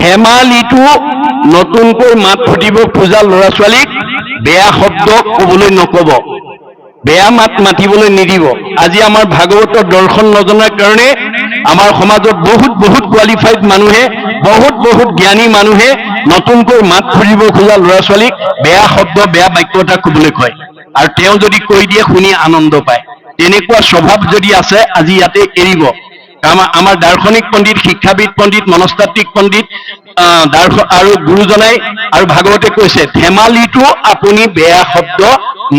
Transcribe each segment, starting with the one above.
ধেমালিটো নতুনকৈ মাত ফুটিব খোজা ল'ৰা ছোৱালীক বেয়া শব্দ ক'বলৈ নক'ব, বেয়া মাত মাতিবলৈ নিদিব। আজি আমাৰ ভাগৱতৰ দৰ্শন নজনাৰ কাৰণে আমাৰ সমাজত বহুত কোৱালিফাইড মানুহে, বহুত জ্ঞানী মানুহে নতুনকৈ মাত ফুটিব খোজা ল'ৰা ছোৱালীক বেয়া শব্দ, বেয়া বাক্য এটা ক'বলৈ কয়, আৰু তেওঁ যদি কৈ দিয়ে শুনি আনন্দ পায়। তেনেকুৱা স্বভাৱ যদি আছে আজি ইয়াতে এৰিব। আমাৰ দাৰ্শনিক পণ্ডিত, শিক্ষাবিদ পণ্ডিত, মনস্তাত্ত্বিক পণ্ডিত আৰু গুৰুজনাই আৰু ভাগৱতে কৈছে, ধেমালিটো আপুনি বেয়া শব্দ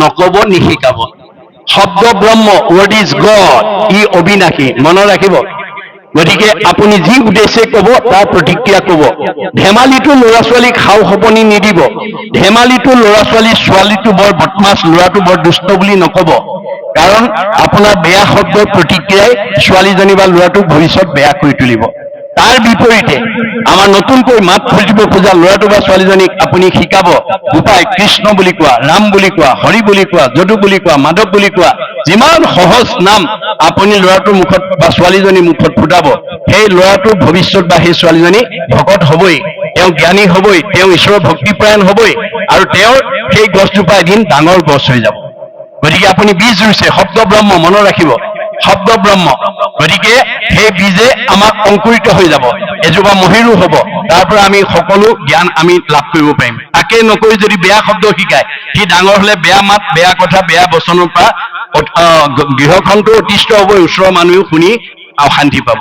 নক'ব, নিশিকাব। শব্দ ব্ৰহ্ম, ৱৰ্ড ইজ গড, ই অবিনাশী, মনত ৰাখিব। গতিকে আপুনি যি উদ্দেশ্যে ক'ব তাৰ প্ৰতিক্ৰিয়া ক'ব। ধেমালিটো ল'ৰা ছোৱালীক সাও সপনি নিদিব। ধেমালিটো ল'ৰা ছোৱালীটো বৰ বদমাছ, ল'ৰাটো বৰ দুষ্ট বুলি নক'ব, কাৰণ আপোনাৰ বেয়া শব্দৰ প্ৰতিক্ৰিয়াই ছোৱালীজনী বা ল'ৰাটোক ভৱিষ্যত বেয়া কৰি তুলিব। তাৰ বিপৰীতে আমাৰ নতুনকৈ মাত ফুটিব খোজা ল'ৰাটো বা ছোৱালীজনীক আপুনি শিকাব, গোপাই কৃষ্ণ বুলি কোৱা, ৰাম বুলি কোৱা, হৰি বুলি কোৱা, যদু বুলি কোৱা, মাধৱ বুলি কোৱা, যিমান সহজ নাম আপুনি ল'ৰাটোৰ মুখত বা ছোৱালীজনীৰ মুখত ফুটাব, সেই ল'ৰাটোৰ ভৱিষ্যত বা সেই ছোৱালীজনী ভকত হ'বই, তেওঁ জ্ঞানী হ'বই, তেওঁ ঈশ্বৰৰ ভক্তিপৰায়ণ হ'বই, আৰু তেওঁৰ সেই গছজোপা এদিন ডাঙৰ গছ হৈ যাব। গতিকে আপুনি বীজ ৰুইছে, শব্দ ব্ৰহ্ম, মনত ৰাখিব, শব্দ ব্ৰহ্ম। গতিকে সেই বীজে আমাক অংকুৰিত হৈ যাব, এজোপা মহিৰো হ'ব, তাৰ পৰা আমি সকলো জ্ঞান আমি লাভ কৰিব পাৰিম। তাকে নকৰি যদি বেয়া শব্দ শিকায়, সি ডাঙৰ হ'লে বেয়া মাত, বেয়া কথা, বেয়া বচনৰ পৰা গৃহখনটো অতিষ্ঠ হ'বই, ওচৰৰ মানুহেও শুনি অশান্তি পাব।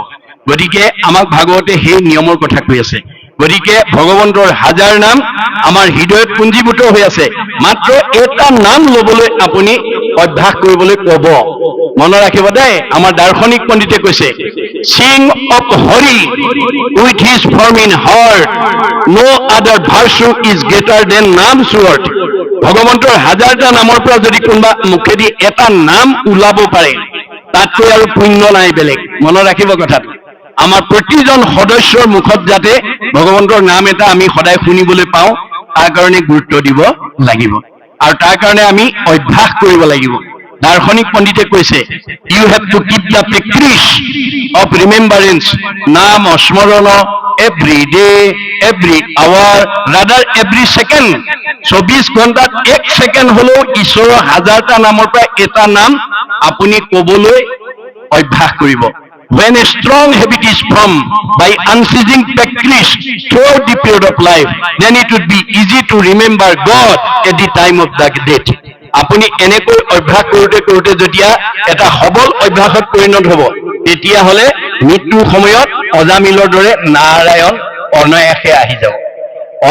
গতিকে আমাক ভাগৱতে সেই নিয়মৰ কথা কৈ আছে। গতিকে ভগৱন্তৰ হাজাৰ নাম আমাৰ হৃদয়ত পুঞ্জীভূত হৈ আছে, মাত্ৰ এটা নাম ল'বলৈ আপুনি অভ্যাস কৰিবলৈ ক'ব। মনত ৰাখিব দেই, আমাৰ দাৰ্শনিক পণ্ডিতে কৈছে, sing of Hari with his form in heart, no other virtue is greater than Nam's word. ভগৱন্তৰ হাজাৰটা নামৰ পৰা যদি কোনোবা মুখেদি এটা নাম ওলাব পাৰে, তাতকৈ আৰু পুণ্য নাই বেলেগ। মনত ৰাখিব কথাটো। আমাৰ প্ৰতিজন সদস্যৰ মুখত যাতে ভগৱন্তৰ নাম এটা আমি সদায় শুনিবলৈ পাওঁ, তাৰ কাৰণে গুৰুত্ব দিব লাগিব, আৰু তাৰ কাৰণে আমি অভ্যাস কৰিব লাগিব। দাৰ্শনিক পণ্ডিতে কৈছে, you have to keep the practice of remembrance, নাম স্মৰণ, every day, every hour, rather every second. 24 ঘণ্টাত 1 ছেকেণ্ড হ'লেও ঈশ্বৰৰ হাজাৰটা নামৰ পৰা এটা নাম আপুনি ক'বলৈ অভ্যাস কৰিব। When a strong habit is formed by unceasing practice throughout the period of life, then it would be easy to remember God at the time of the death. আপুনি এনেকৈ অভ্যাস কৰোঁতে যেতিয়া এটা সবল অভ্যাসত পৰিণত হ'ব, তেতিয়াহ'লে মৃত্যুৰ সময়ত অজামিলৰ দৰে নাৰায়ণ অনায়াসে আহি যাব।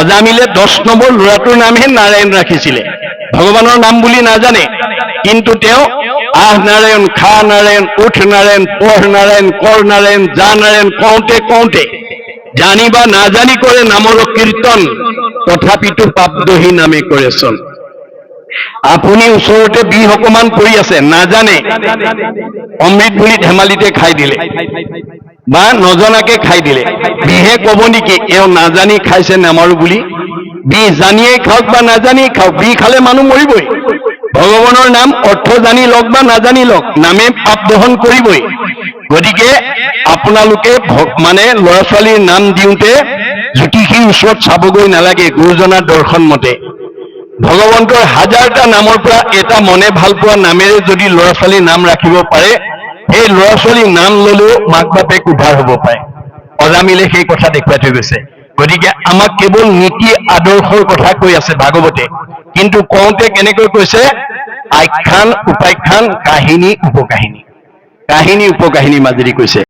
অজামিলে 10 নম্বৰ ল'ৰাটোৰ নামহে নাৰায়ণ ৰাখিছিলে, ভগৱানৰ নাম বুলি নাজানে, কিন্তু তেওঁ আহ নাৰায়ণ, খা নাৰায়ণ, উঠ নাৰায়ণ, পঢ় নাৰায়ণ, কৰ নাৰায়ণ, যা নাৰায়ণ কওঁতে জানি বা নাজানি কৰে নামৰ কীৰ্তন, তথাপিতো পাপদহী নামে কৰে চন। আপুনি ওচৰতে বিষ অকমান পৰি আছে, নাজানে, অমৃত বুলি ধেমালিতে খাই দিলে বা নজনাকে খাই দিলে, বিহে ক'ব নেকি এওঁ নাজানি খাইছে নামাৰো বুলি? বিষ জানিয়েই খাওক বা নাজানিয়েই খাওক, বিষ খালে মানুহ মৰিবই। ভগৱানৰ নাম অৰ্থ জানি লওক বা নাজানি লওক, নামে পাপ দহন কৰিবই। গতিকে আপোনালোকে ল'ৰা ছোৱালীৰ নাম দিওঁতে জ্যোতিষীৰ ওচৰত চাবগৈ নালাগে, গুৰুজনাৰ দৰ্শন মতে ভগৱন্তৰ হাজাৰটা নামৰ পৰা এটা মনে ভাল পোৱা নামেৰে যদি ল'ৰা ছোৱালীৰ নাম ৰাখিব পাৰে, সেই ল'ৰা ছোৱালীৰ নাম ল'লেও মাক বাপেক উদ্ধাৰ হ'ব পাৰে। অজামিলে সেই কথা দেখুৱাই থৈ গৈছে। গতিকে আমাক কেৱল নীতি আদৰ্শৰ কথা কৈ আছে ভাগৱতে, কিন্তু কওঁতে কেনেকৈ কৈছে, আখ্যান উপাখ্যান, কাহিনী উপকাহিনী, কাহিনী উপকাহিনীৰ মাজেদি কৈছে।